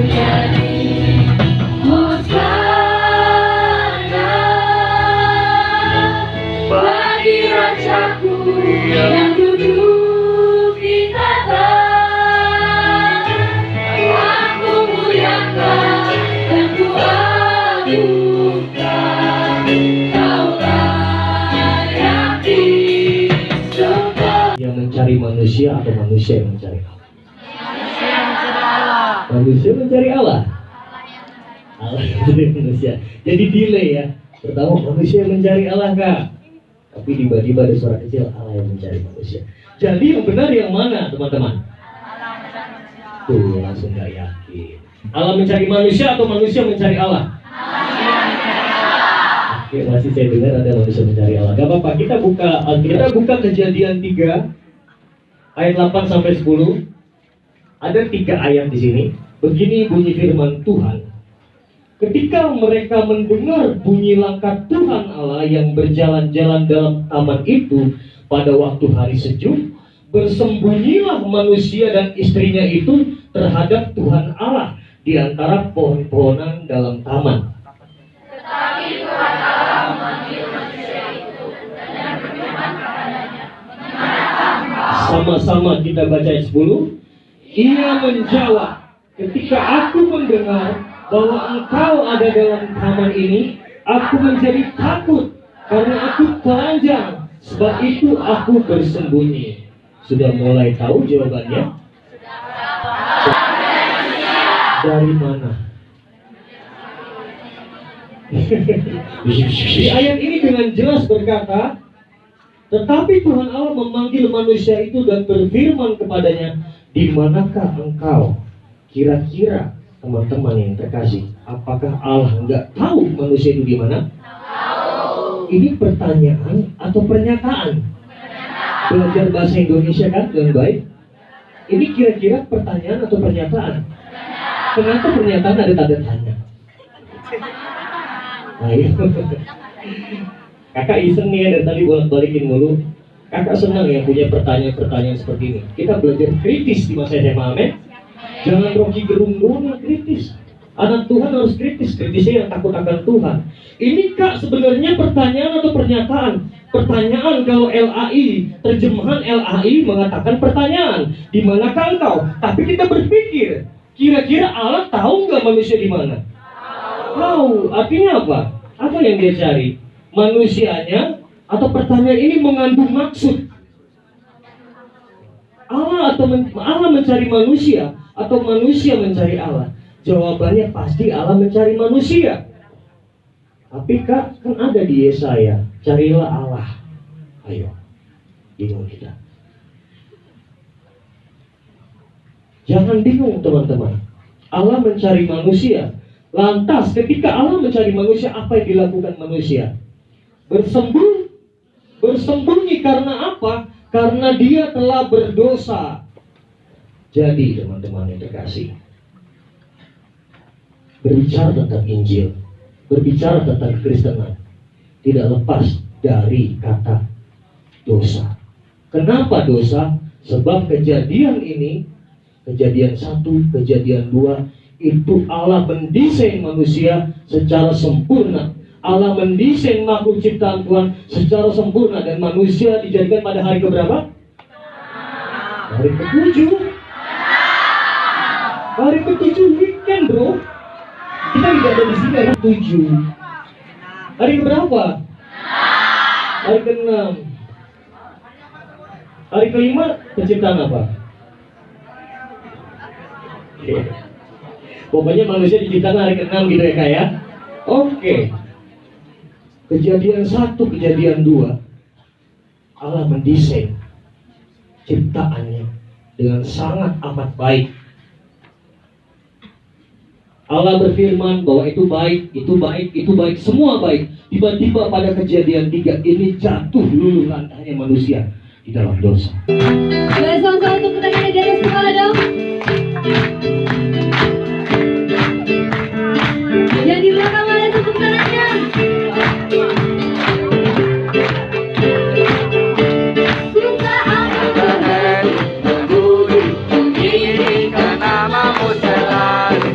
jadi Hosana bagi Rajaku yang duduk di tahta. Aku muliakan dan ku agungkan, Kau layak disembah. Yang mencari manusia atau manusia yang mencari Allah? Manusia mencari Allah. Allah mencari manusia. Jadi delay ya. Pertama manusia yang mencari Allah kak. Tapi tiba-tiba ada suara kecil, Allah yang mencari manusia. Jadi yang benar yang mana teman-teman? Tuh langsung gak yakin. Allah mencari manusia atau manusia mencari Allah? Oke, masih saya dengar ada manusia mencari Allah. Gak apa-apa, kita buka Kejadian 3 ayat 8 sampai 10. Ada 3 ayat di sini. Begini bunyi firman Tuhan. Ketika mereka mendengar bunyi langkah Tuhan Allah yang berjalan-jalan dalam taman itu pada waktu hari sejuk, bersembunyilah manusia dan istrinya itu terhadap Tuhan Allah di antara pohon-pohonan dalam taman. Tetapi Tuhan Allah memanggil manusia itu dan berfirman kepadanya, "Dimanakah engkau?" Sama-sama kita baca ayat 10. Ia menjawab, ketika aku mendengar bahwa engkau ada dalam taman ini, aku menjadi takut karena aku telanjang, sebab itu aku bersembunyi. Sudah mulai tahu jawabannya? Dari mana? Di ayat ini dengan jelas berkata, tetapi Tuhan Allah memanggil manusia itu dan berfirman kepadanya, di manakah engkau? Kira-kira teman-teman yang terkasih, apakah Allah nggak tahu manusia itu di mana? Tahu. Ini pertanyaan atau pernyataan? Belajar bahasa Indonesia kan dengan baik? Ini kira-kira pertanyaan atau pernyataan? Kenapa pernyataan ada tanda tanya? Ayo. Kakak iseng nih ya, dari tadi bolak-balikin mulu. Kakak senang ya punya pertanyaan-pertanyaan seperti ini. Kita belajar kritis di masa SMA, amin? Jangan Rocky Gerung doang yang kritis. Anak Tuhan harus kritis, kritisnya yang takut akan Tuhan. Ini kak sebenarnya pertanyaan atau pernyataan? Pertanyaan kalau LAI, terjemahan LAI mengatakan pertanyaan. Di manakah engkau? Tapi kita berpikir, kira-kira Allah tahu nggak manusia di mana? Tahu. Artinya apa? Apa yang dia cari? Manusianya atau pertanyaan ini mengandung maksud? Allah mencari manusia atau manusia mencari Allah? Jawabannya pasti Allah mencari manusia. Tapi kak, kan ada di Yesaya, carilah Allah. Ayo, bingung kita. Jangan bingung teman-teman. Allah mencari manusia. Lantas ketika Allah mencari manusia, apa yang dilakukan manusia? Bersembunyi karena apa? Karena dia telah berdosa. Jadi teman-teman yang terkasih, berbicara tentang Injil, berbicara tentang Kekristenan, tidak lepas dari kata dosa. Kenapa dosa? Sebab kejadian ini, kejadian 1, kejadian 2, itu Allah mendesain manusia secara sempurna. Allah mendesain makhluk ciptaan Tuhan secara sempurna, dan manusia dijadikan pada hari keberapa? Hari ke-7. Hari ke-7 weekend bro. Kita tidak ada di sini hari ke-7. Hari keberapa? Hari ke-6. Hari ke-5 penciptaan apa? Pokoknya manusia diciptakan hari ke-6 gitu ya kak ya. Oke. Kejadian 1, kejadian 2, Allah mendesain ciptaannya dengan sangat amat baik. Allah berfirman bahwa itu baik, itu baik, itu baik, semua baik. Tiba-tiba pada kejadian 3 ini jatuh luluh lantahnya manusia di dalam dosa. Boleh sama-sama untuk kita di atas kepala dong. Yang di belakang ada tepuk tangannya. Buka aku berhenti membunyikan namamu selalu.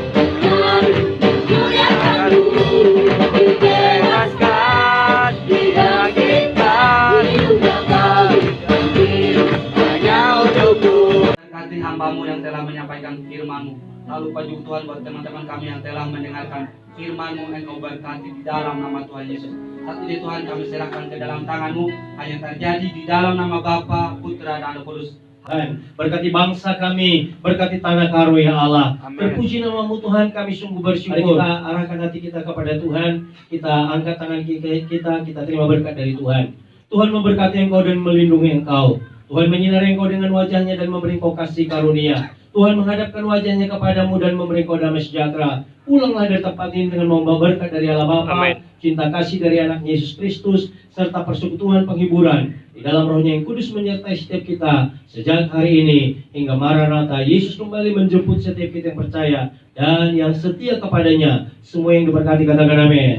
menyampaikan firman-Mu. Tak lupa juga Tuhan buat teman-teman kami yang telah mendengarkan firman-Mu, Engkau berkati di dalam nama Tuhan Yesus. Saat ini Tuhan kami serahkan ke dalam tangan-Mu, hanya terjadi di dalam nama Bapa, Putra, dan Roh Kudus. Tuhan, berkati bangsa kami, berkati tanah Karo ya Allah. Amin. Terpuji namamu Tuhan, kami sungguh bersyukur. Mari kita arahkan hati kita kepada Tuhan, kita angkat tangan kita terima berkat dari Tuhan. Tuhan memberkati engkau dan melindungi engkau. Tuhan menyinari engkau dengan wajahnya dan memberi engkau kasih karunia. Tuhan menghadapkan wajahnya kepadamu dan memberi engkau damai sejahtera. Pulanglah dari tempat ini dengan membawa berkat dari Allah Bapa, cinta kasih dari anak Yesus Kristus, serta persekutuan penghiburan di dalam rohnya yang kudus menyertai setiap kita sejak hari ini hingga Maranatha. Yesus kembali menjemput setiap kita yang percaya dan yang setia kepadanya. Semua yang diberkati katakan amin.